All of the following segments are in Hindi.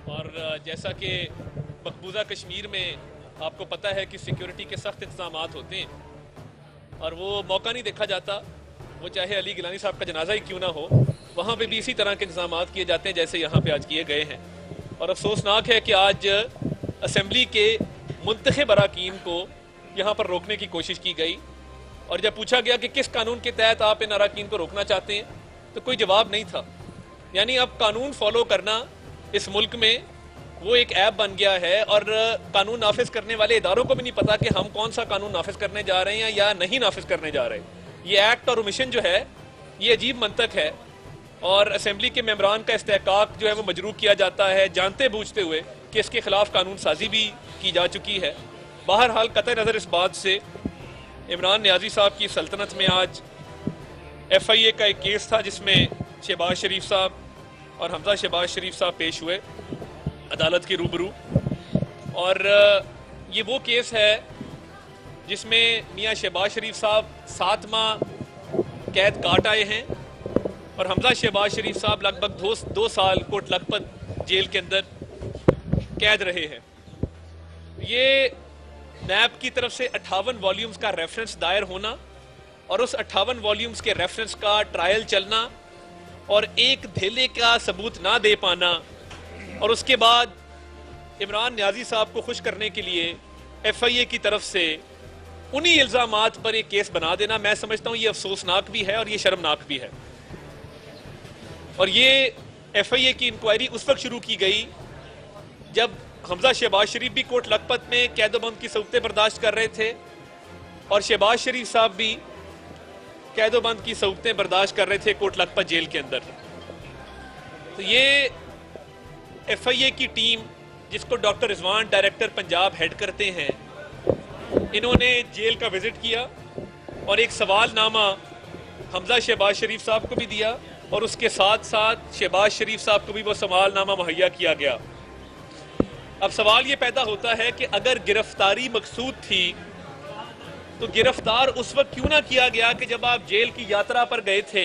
और जैसा कि मकबूजा कश्मीर में आपको पता है कि सिक्योरिटी के सख्त इंतजाम होते हैं और वो मौका नहीं देखा जाता, वो चाहे अली गिलानी साहब का जनाजा ही क्यों ना हो, वहाँ पे भी इसी तरह के इंतजाम किए जाते हैं जैसे यहाँ पे आज किए गए हैं। और अफसोसनाक है कि आज असम्बली के मुंतखब अरकान को यहाँ पर रोकने की कोशिश की गई और जब पूछा गया कि किस कानून के तहत आप इन अरकान को रोकना चाहते हैं तो कोई जवाब नहीं था। यानी अब कानून फॉलो करना इस मुल्क में वो एक ऐप बन गया है और कानून नाफिज करने वाले इदारों को भी नहीं पता कि हम कौन सा कानून नाफिज करने जा रहे हैं या नहीं नाफिज करने जा रहे हैं। ये एक्ट और ओमिशन जो है ये अजीब मंतक है और असम्बली के मेम्बरान का इस्तेहकाक जो है वो मजरूह किया जाता है जानते बूझते हुए कि इसके खिलाफ कानून साजी भी की जा चुकी है। बहरहाल कतई नज़र इस बात से इमरान नियाजी साहब की सल्तनत में आज FIA का एक केस था जिसमें शहबाज शरीफ साहब और हमजा शहबाज शरीफ साहब पेश हुए अदालत के रूबरू और ये वो केस है जिसमें मियाँ शहबाज शरीफ साहब 7 माह कैद काट आए हैं और हमजा शहबाज शरीफ साहब लगभग 2 साल कोट लखपत जेल के अंदर कैद रहे हैं। ये नैब की तरफ से 58 वॉल्यूम्स का रेफरेंस दायर होना और उस 58 वॉल्यूम्स के रेफरेंस का ट्रायल चलना और एक धेले का सबूत ना दे पाना और उसके बाद इमरान नियाजी साहब को खुश करने के लिए FIA की तरफ से उन्हीं इल्जामात पर एक केस बना देना, मैं समझता हूँ ये अफसोसनाक भी है और ये शर्मनाक भी है। और ये FIA की इंक्वायरी उस वक्त शुरू की गई जब हमजा शहबाज शरीफ भी कोट लखपत में कैदोबंद की सऊकतें बर्दाश्त कर रहे थे और शहबाज शरीफ साहब भी कैदोबंद की सऊकतें बर्दाश्त कर रहे थे कोट लखपत जेल के अंदर। तो ये FIA की टीम जिसको doctor Rizwan director Punjab head करते हैं, इन्होंने जेल का विजिट किया और एक सवालनामा हमजा शहबाज शरीफ साहब को भी दिया और उसके साथ साथ शहबाज शरीफ साहब को भी वो सवालनामा मुहैया किया गया। अब सवाल ये पैदा होता है कि अगर गिरफ्तारी मकसूद थी तो गिरफ्तार उस वक्त क्यों ना किया गया कि जब आप जेल की यात्रा पर गए थे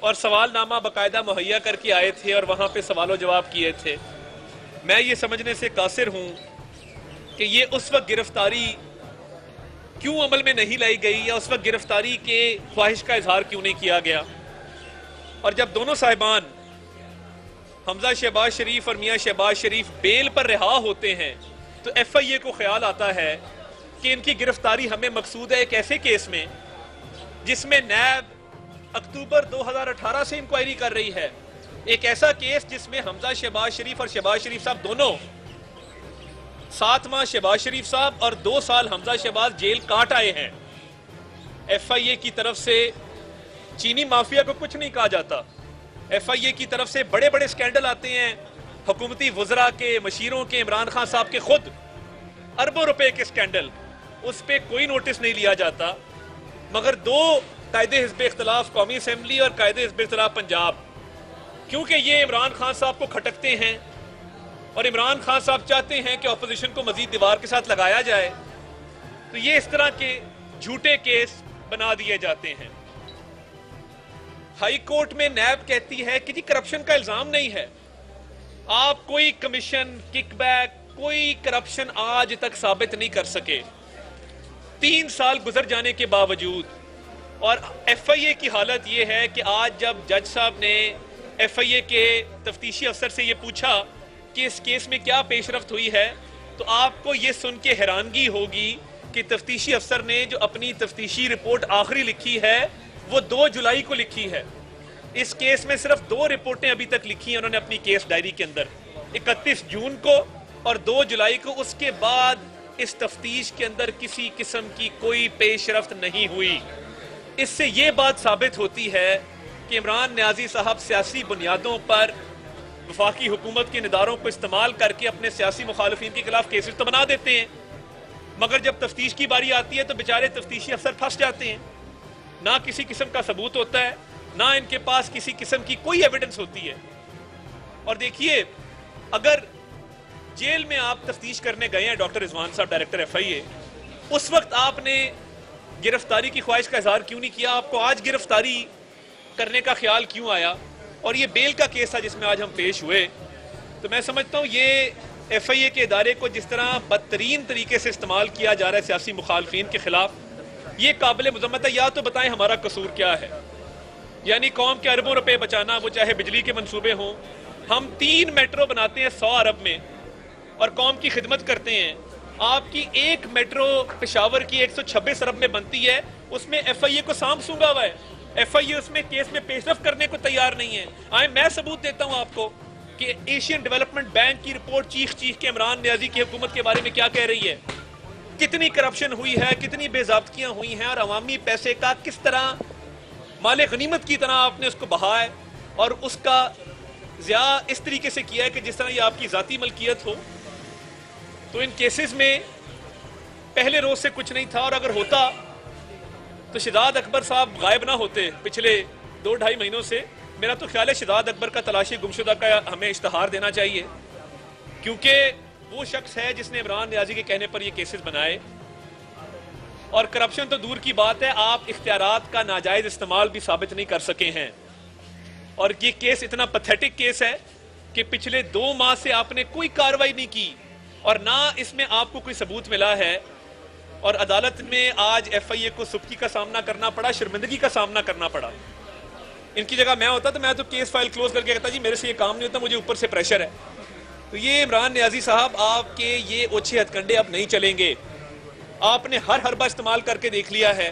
और सवालनामा बाकायदा मुहैया करके आए थे और वहां पे सवालों जवाब किए थे। मैं ये समझने से कासिर हूं कि ये उस वक्त गिरफ्तारी क्यों अमल में नहीं लाई गई या उस वक्त गिरफ्तारी के ख्वाहिश का इजहार क्यों नहीं किया गया। और जब दोनों साहिबान हमजा शहबाज शरीफ और मियाँ शहबाज शरीफ बेल पर रिहा होते हैं तो FIA को ख्याल आता है कि इनकी गिरफ्तारी हमें मकसूद है एक ऐसे केस में जिसमें नैब अक्टूबर 2018 से इंक्वायरी कर रही है, एक ऐसा केस जिसमें हमजा शहबाज शरीफ और शहबाज शरीफ साहब दोनों 7 माह शहबाज शरीफ साहब और 2 साल हमजा शहबाज जेल काट आए हैं। FIA की तरफ से चीनी माफिया को कुछ नहीं कहा जाता, FIA की तरफ से बड़े बड़े स्कैंडल आते हैं, हुकूमती वज़रा के, मशीरों के, इमरान खान साहब के खुद अरबों रुपए के स्कैंडल, उस पर कोई नोटिस नहीं लिया जाता। मगर 2 कायदे हिज़्ब इख्तिलाफ कौमी असेंबली और कायदे हिज़्ब इख्तिलाफ पंजाब, क्योंकि ये इमरान खान साहब को खटकते हैं और इमरान खान साहब चाहते हैं कि अपोजिशन को मजीद दीवार के साथ लगाया जाए, तो ये इस तरह के झूठे केस बना दिए जाते हैं। हाई कोर्ट में नैब कहती है कि जी करप्शन का इल्जाम नहीं है, आप कोई कमीशन, किकबैक, कोई करप्शन आज तक साबित नहीं कर सके 3 साल गुजर जाने के बावजूद। और FIA की हालत यह है कि आज जब जज साहब ने FIA के तफ्तीशी अफसर से यह पूछा कि इस केस में क्या पेशरफ्त हुई है, तो आपको यह सुन के हैरानगी होगी कि तफ्तीशी अफसर ने जो अपनी तफ्तीशी रिपोर्ट आखिरी लिखी है वो 2 जुलाई को लिखी है। इस केस में सिर्फ 2 रिपोर्टें अभी तक लिखी हैं उन्होंने अपनी केस डायरी के अंदर, 31 जून को और 2 जुलाई को। उसके बाद इस तफ्तीश के अंदर किसी किस्म की कोई पेशरफ्त नहीं हुई। इससे ये बात साबित होती है कि इमरान नियाजी साहब सियासी बुनियादों पर वफाकी हुकूमत के निदारों को इस्तेमाल करके अपने सियासी मुखालिफिन के खिलाफ केसेस तो बना देते हैं, मगर जब तफ्तीश की बारी आती है तो बेचारे तफ्तीशी अफसर फंस जाते हैं। ना किसी किस्म का सबूत होता है, ना इनके पास किसी किस्म की कोई एविडेंस होती है। और देखिए, अगर जेल में आप तफ्तीश करने गए हैं डॉक्टर रिजवान साहब डायरेक्टर FIA, उस वक्त आपने गिरफ्तारी की ख्वाहिश का इजहार क्यों नहीं किया? आपको आज गिरफ्तारी करने का ख्याल क्यों आया? और ये बेल का केस था जिसमें आज हम पेश हुए, तो मैं समझता हूँ ये FIA के इदारे को जिस तरह बदतरीन तरीके से इस्तेमाल किया जा रहा है सियासी मुखालफिन के खिलाफ, ये काबिल मजम्मत है। या तो बताएं हमारा कसूर क्या है, यानी कौम के अरबों रुपए बचाना, वो चाहे बिजली के मंसूबे हों। हम 3 मेट्रो बनाते हैं 100 अरब में और कौम की खिदमत करते हैं। आपकी एक मेट्रो पेशावर की 126 अरब में बनती है, उसमें FIA को सांप सूंघा हुआ है। FIA उसमें केस में पेशरफ करने को तैयार नहीं है। आए मैं सबूत देता हूं आपको कि एशियन डेवलपमेंट बैंक की रिपोर्ट चीख चीख के इमरान नियाजी की हुकूमत के बारे में क्या कह रही है, कितनी करप्शन हुई है, कितनी बेजाब्तियां हुई हैं और अवामी पैसे का किस तरह माले गनीमत की तरह आपने उसको बहा है और उसका ज़िया इस तरीके से किया है कि जिस तरह ये आपकी ज़ाती मलकियत हो। तो इन केसेस में पहले रोज से कुछ नहीं था, और अगर होता तो शहजाद अकबर साहब गायब ना होते पिछले 2-2.5 महीनों से। मेरा तो ख्याल है शहजाद अकबर का तलाशी गुमशुदा का हमें इश्तहार देना चाहिए, क्योंकि वो शख्स है जिसने इमरान नियाजी के कहने पर ये केसेस बनाए। और करप्शन तो दूर की बात है, आप इख्तियारात का नाजायज इस्तेमाल भी साबित नहीं कर सके हैं। और ये केस इतना पैथेटिक केस है कि पिछले 2 माह से आपने कोई कार्रवाई नहीं की और ना इसमें आपको कोई सबूत मिला है। और अदालत में आज FIA को सुख्ती का सामना करना पड़ा, शर्मिंदगी का सामना करना पड़ा। इनकी जगह मैं होता तो मैं तो केस फाइल क्लोज करके कहता जी मेरे से ये काम नहीं होता, मुझे ऊपर से प्रेशर है। तो ये इमरान नियाजी साहब, आपके ये ओछे हथकंडे अब नहीं चलेंगे। आपने हर हरबा इस्तेमाल करके देख लिया है,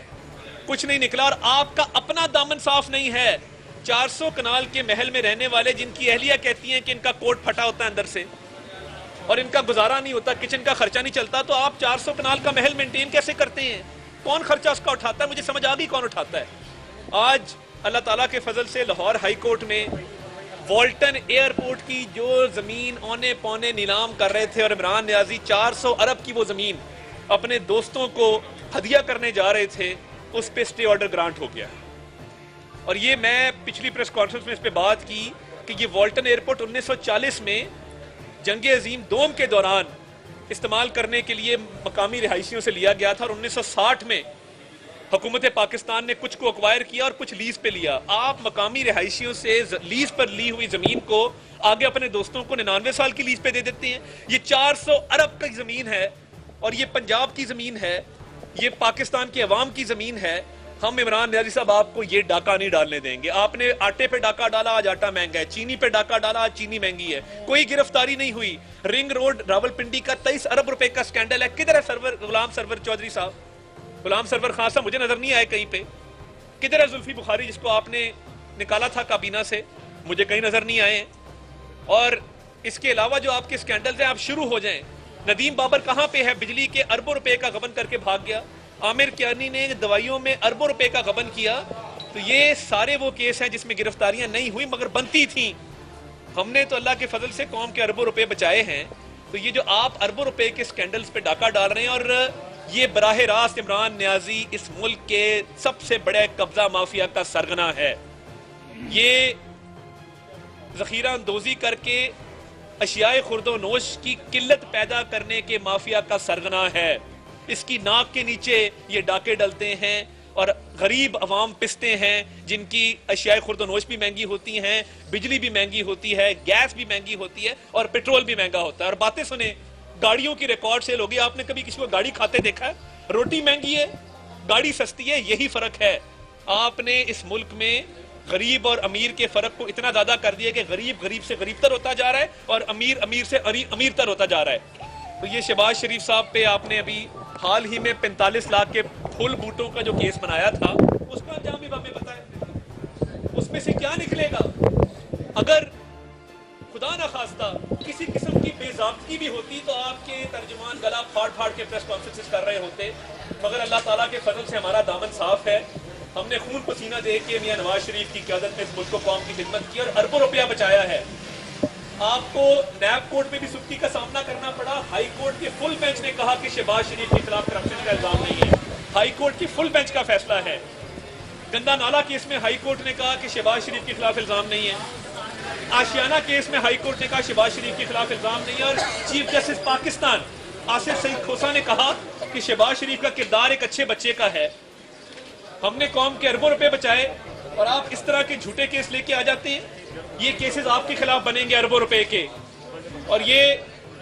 कुछ नहीं निकला। और आपका अपना दामन साफ नहीं है। 400 कनाल के महल में रहने वाले जिनकी अहलिया कहती हैं कि इनका कोट फटा होता है अंदर से और इनका गुजारा नहीं होता, किचन का खर्चा नहीं चलता, तो आप 400 कनाल का महल मेंटेन कैसे करते हैं? कौन खर्चा उसका उठाता है? मुझे समझ आ गई कौन उठाता है। आज अल्लाह ताला के फजल से लाहौर हाई कोर्ट में वॉल्टन एयरपोर्ट की जो जमीन औने पौने नीलाम कर रहे थे और इमरान नियाजी 400 अरब की वो जमीन अपने दोस्तों को हदिया करने जा रहे थे, उस पे स्टे ऑर्डर ग्रांट हो गया। और ये मैं पिछली प्रेस कॉन्फ्रेंस में इस पे बात की कि ये वॉल्टन एयरपोर्ट 1940 में जंग अजीम दोम के दौरान इस्तेमाल करने के लिए मकामी रिहायशियों से लिया गया था और 1960 में हुकूमत पाकिस्तान ने कुछ को एक्वायर किया और कुछ लीज पे लिया। आप मकामी रिहायशियों से लीज पर ली हुई जमीन को आगे अपने दोस्तों को 99 साल की लीज पे दे देते हैं। ये 400 अरब की जमीन है और ये पंजाब की जमीन है, ये पाकिस्तान की अवाम की जमीन है। हम इमरान नियाजी साहब आपको ये डाका नहीं डालने देंगे। आपने आटे पे डाका डाला, आज आटा महंगा है। चीनी पे डाका डाला, आज चीनी महंगी है। कोई गिरफ्तारी नहीं हुई। रिंग रोड रावलपिंडी का 23 अरब रुपए का स्कैंडल है। किधर है सरवर गुलाम सरवर चौधरी साहब? गुलाम सरवर खान साहब मुझे नजर नहीं आए कहीं पे। किधर है जुल्फी बुखारी जिसको आपने निकाला था काबीना से? मुझे कहीं नजर नहीं आए। और इसके अलावा जो आपके स्कैंडल्स हैं, आप शुरू हो जाएं। नदीम बाबर कहां पे है? बिजली के अरबों रुपए का गबन करके भाग गया। आमिर कियानी ने दवाइयों में अरबों रुपए का गबन किया। तो ये सारे वो केस हैं जिसमें गिरफ्तारियां नहीं हुई मगर बनती थी। हमने तो अल्लाह के फजल से कौम के अरबों रुपए बचाए हैं। तो ये जो आप अरबों रुपए के स्कैंडल्स पे डाका डाल रहे हैं, और ये बराह रास्त इमरान नियाजी इस मुल्क के सबसे बड़े कब्जा माफिया का सरगना है। ये जखीरा अंदोजी करके अशियाए खुर्दो नोश की किल्लत पैदा करने के माफिया का सरगना है। इसकी नाक के नीचे ये डाके डलते हैं और गरीब अवाम पिसते हैं, जिनकी अशियाए खुर्दोनोश भी महंगी होती हैं, बिजली भी महंगी होती है, गैस भी महंगी होती है और पेट्रोल भी महंगा होता है। और बातें सुने, गाड़ियों की रिकॉर्ड सेल होगी। आपने कभी किसी को गाड़ी खाते देखा है? रोटी महंगी है, गाड़ी सस्ती है, यही फर्क है। आपने इस मुल्क में गरीब और अमीर के फर्क को इतना ज्यादा कर दिया कि गरीब गरीब से गरीबतर होता जा रहा है और अमीर अमीर से अमीरतर होता जा रहा है। तो ये शहबाज शरीफ साहब पे आपने अभी हाल ही में 45 लाख के फुल बूटों का जो केस बनाया था, उसका अंजाम भी हमें पता है। उसमें से क्या निकलेगा? अगर खुदा ना खास्ता किसी किस्म की बेजाब्ती भी होती तो आपके तर्जुमान गला फाड़ फाड़ के प्रेस कॉन्फ्रेंसेस कर रहे होते। मगर अल्लाह ताला के फजल से हमारा दामन साफ है। हमने खून पसीना दे के मियां नवाज शरीफ की क़यादत में इस मुल्क को कौम की खिदमत की और अरबों रुपया बचाया है। आपको नैब कोर्ट में भी सुख्ती का सामना करना पड़ा। हाई कोर्ट के फुल बेंच ने कहा कि शहबाज शरीफ के खिलाफ करप्शन का इल्जाम नहीं है। हाई कोर्ट की फुल बेंच का फैसला है। गंदा नाला केस में हाई कोर्ट ने कहा कि शहबाज शरीफ के खिलाफ इल्जाम नहीं है। आशियाना केस में हाई कोर्ट ने कहा शहबाज शरीफ के खिलाफ इल्जाम नहीं है। और चीफ जस्टिस पाकिस्तान आसिफ सईद खोसा ने कहा कि शहबाज शरीफ का किरदार एक अच्छे बच्चे का है। हमने कौम के अरबों रुपए बचाए और आप इस तरह के झूठे केस लेके आ जाते हैं। ये केसेस आपके खिलाफ बनेंगे अरबों रुपए के। और ये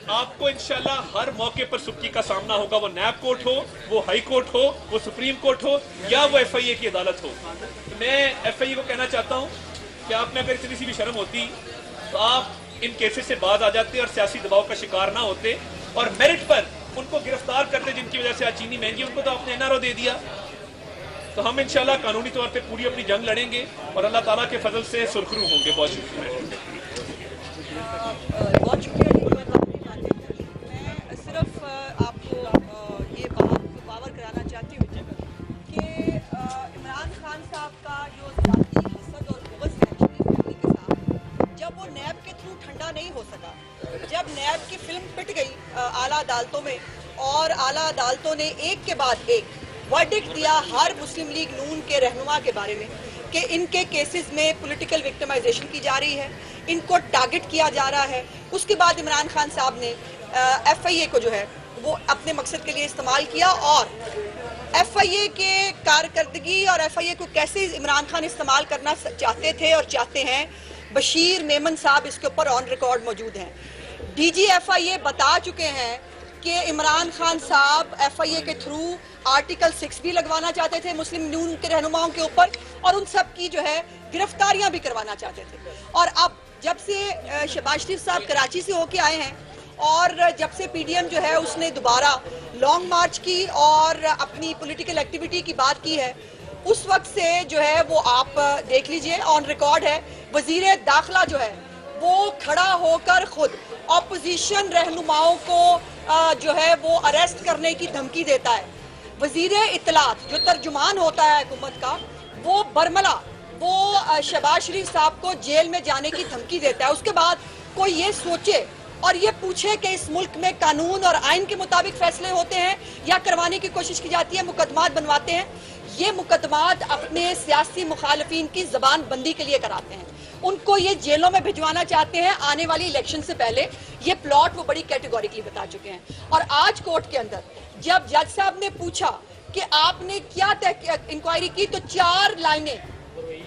आपको इंशाल्लाह हर मौके पर सुर्खी का सामना होगा, वो नैब कोर्ट हो, वो हाई कोर्ट हो, वो सुप्रीम कोर्ट हो, या वो FIA की अदालत हो। तो मैं FIA को कहना चाहता हूँ कि आप में अगर इतनी सी भी शर्म होती तो आप इन केसेस से बाज आ जाते और सियासी दबाव का शिकार ना होते और मेरिट पर उनको गिरफ्तार करते, जिनकी वजह से आज चीनी महंगी, उनको तो आपने NRO दे दिया। तो हम इंशाल्लाह कानूनी तौर पे पूरी अपनी जंग लड़ेंगे और अल्लाह ताला के फजल से सुरखरू होंगे। बहुत शुक्रिया। बहुत शुक्रिया। मैं सिर्फ आपको ये बावर कराना चाहती हूँ कि इमरान खान साहब का जो ज़ाती हसद और बुग़्ज़ है शरीफ फैमिली के साथ, जब वो नैब के थ्रू ठंडा नहीं हो सका, जब नैब की फिल्म पिट गई आला अदालतों में और आला अदालतों ने एक के बाद एक वर्डिक्ट दिया हर मुस्लिम लीग नून के रहनुमा के बारे में कि इनके केसेस में पॉलिटिकल विक्टिमाइजेशन की जा रही है, इनको टारगेट किया जा रहा है। उसके बाद इमरान खान साहब ने FIA को जो है वो अपने मकसद के लिए इस्तेमाल किया और FIA के कारकर्दगी और FIA को कैसे इमरान खान इस्तेमाल करना चाहते थे और चाहते हैं, बशीर मेमन साहब इसके ऊपर ऑन रिकॉर्ड मौजूद हैं। DG FIA बता चुके हैं कि इमरान खान साहब FIA के थ्रू आर्टिकल 6 भी लगवाना चाहते थे मुस्लिम नून के रहनुमाओं के ऊपर और उन सब की जो है गिरफ्तारियां भी करवाना चाहते थे। और अब जब से शहबाज शरीफ साहब कराची से होके आए हैं और जब से PDM जो है उसने दोबारा लॉन्ग मार्च की और अपनी पॉलिटिकल एक्टिविटी की बात की है, उस वक्त से जो है वो आप देख लीजिए ऑन रिकॉर्ड है, वजीर दाखिला जो है वो खड़ा होकर खुद ऑपोजिशन रहनुमाओं को जो है वो अरेस्ट करने की धमकी देता है। वजीर इत्तलात जो तर्जुमान होता है हुकूमत का, वो बरमला वो शहबाज शरीफ साहब को जेल में जाने की धमकी देता है। उसके बाद कोई ये सोचे और ये पूछे कि इस मुल्क में कानून और आइन के मुताबिक फैसले होते हैं या करवाने की कोशिश की जाती है, मुकदमात बनवाते हैं। ये मुकदमात अपने सियासी मुखालफिन की जबान बंदी के लिए कराते हैं, उनको ये जेलों में भिजवाना चाहते हैं आने वाली इलेक्शन से पहले। ये प्लॉट वो बड़ी कैटेगोरिकली बता चुके हैं। और आज कोर्ट के अंदर जब जज साहब ने पूछा कि आपने क्या इंक्वायरी की, तो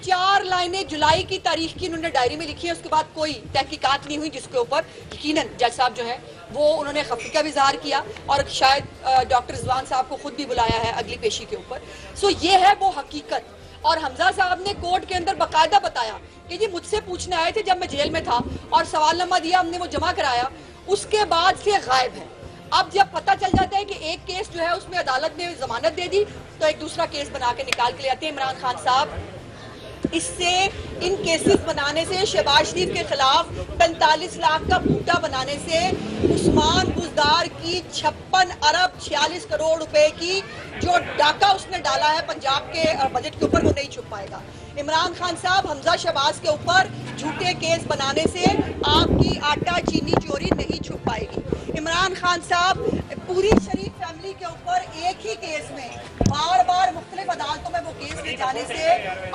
चार लाइनें जुलाई की तारीख की उन्होंने डायरी में लिखी है। उसके बाद कोई तहकीकात नहीं हुई, जिसके ऊपर यकीनन जज साहब जो है वो उन्होंने खफी का भी इज़हार किया और शायद डॉक्टर रिजवान साहब को खुद भी बुलाया है अगली पेशी के ऊपर। सो ये है वो हकीकत। और हमजा साहब ने कोर्ट के अंदर बाकायदा बताया कि जी मुझसे पूछने आए थे जब मैं जेल में था और सवालनामा दिया, हमने वो जमा कराया, उसके बाद से गायब है। अब जब पता चल जाता है कि एक केस जो है उसमें अदालत ने जमानत दे दी तो एक दूसरा केस बना के निकाल के ले आते हैं इमरान खान साहब। इससे इन केसेस बनाने से, शहबाज शरीफ के खिलाफ 45 लाख का बूटा बनाने से, उस्मान बुज़दार की 56 अरब 46 करोड़ रुपए की जो डाका उसने डाला है पंजाब के बजट के ऊपर, वो नहीं छुप पाएगा। इमरान खान साहब हमजा शहबाज के ऊपर झूठे केस बनाने से आपकी आटा चीनी चोरी नहीं छुप पाएगी। इमरान खान साहब पूरी शरीफ फैमिली के ऊपर एक ही केस में बार बार मुख्तलिफ अदालतों में वो केस ले जाने से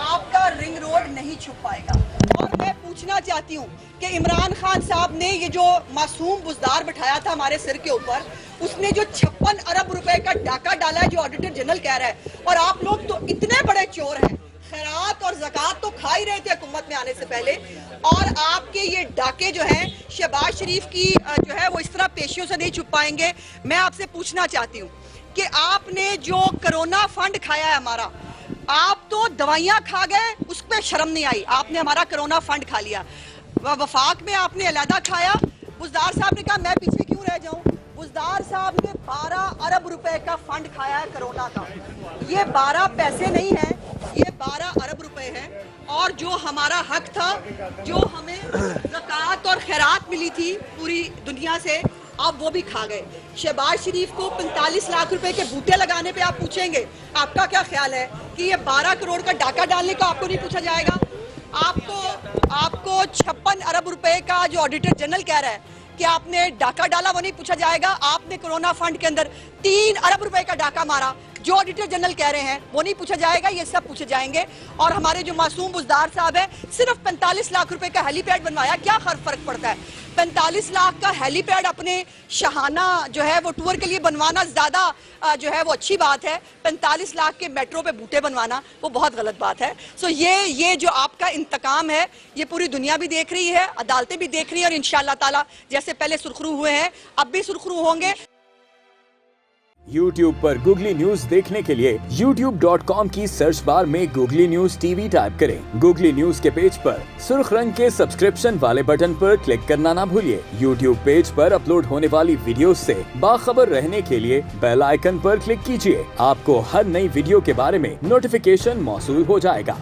आपका रिंग रोड नहीं छुप पाएगा। और मैं पूछना चाहती हूँ कि इमरान खान साहब ने ये जो मासूम बुज़दार बिठाया था हमारे सिर के ऊपर, उसने जो 56 अरब रुपए का डाका डाला है, जो ऑडिटर जनरल कह रहा है, और आप लोग तो इतने बड़े चोर हैं, खैरात और ज़कात तो खा ही रहे थे हुकूमत में आने से पहले, और आपके ये डाके जो हैं शहबाज शरीफ की जो है वो इस तरह पेशियों से नहीं छुप पाएंगे। मैं आपसे पूछना चाहती हूँ कि आपने जो कोरोना फंड खाया है हमारा, आप तो दवाइयाँ खा गए, उस पर शर्म नहीं आई, आपने हमारा कोरोना फंड खा लिया। वफाक में आपने अलहदा खाया। बुज़दार साहब ने कहा मैं पीछे क्यों रह जाऊँ। बुज़दार साहब ने 12 अरब रुपए का फंड खाया है कोरोना का। ये 12 पैसे नहीं है, ये 12 अरब रुपए है। और जो हमारा हक था, जो हमें ज़कात और खैरात मिली थी पूरी दुनिया से, आप वो भी खा गए। शहबाज शरीफ को 45 लाख रुपए के बूटे लगाने पे आप पूछेंगे, आपका क्या ख्याल है कि ये 12 करोड़ का डाका डालने का आपको नहीं पूछा जाएगा? आपको 56 अरब रुपए का जो ऑडिटर जनरल कह रहा है कि आपने डाका डाला, वो नहीं पूछा जाएगा? आपने कोरोना फंड के अंदर 3 अरब रुपए का डाका मारा, जो ऑडिटर जनरल कह रहे हैं वो नहीं पूछा जाएगा, ये सब पूछे जाएंगे। और हमारे जो मासूम बुजदार साहब है, सिर्फ 45 लाख रुपए का हेलीपैड बनवाया, क्या फर्क पड़ता है? 45 लाख का हेलीपैड अपने शाहाना जो है वो टूर के लिए बनवाना ज्यादा जो है वो अच्छी बात है। 45 लाख के मेट्रो पे बूटे बनवाना वो बहुत गलत बात है। सो ये जो आपका इंतकाम है ये पूरी दुनिया भी देख रही है, अदालतें भी देख रही है, और इंशाअल्लाह ताला जैसे पहले सुरखरू हुए हैं अब भी सुरखरू होंगे। YouTube पर गूगली न्यूज देखने के लिए youtube.com की सर्च बार में गूगली न्यूज टीवी टाइप करें। गूगली न्यूज के पेज पर सुर्ख रंग के सब्सक्रिप्शन वाले बटन पर क्लिक करना ना भूलिए। YouTube पेज पर अपलोड होने वाली वीडियोस से बाखबर रहने के लिए बेल आइकन पर क्लिक कीजिए। आपको हर नई वीडियो के बारे में नोटिफिकेशन मौसूल हो जाएगा।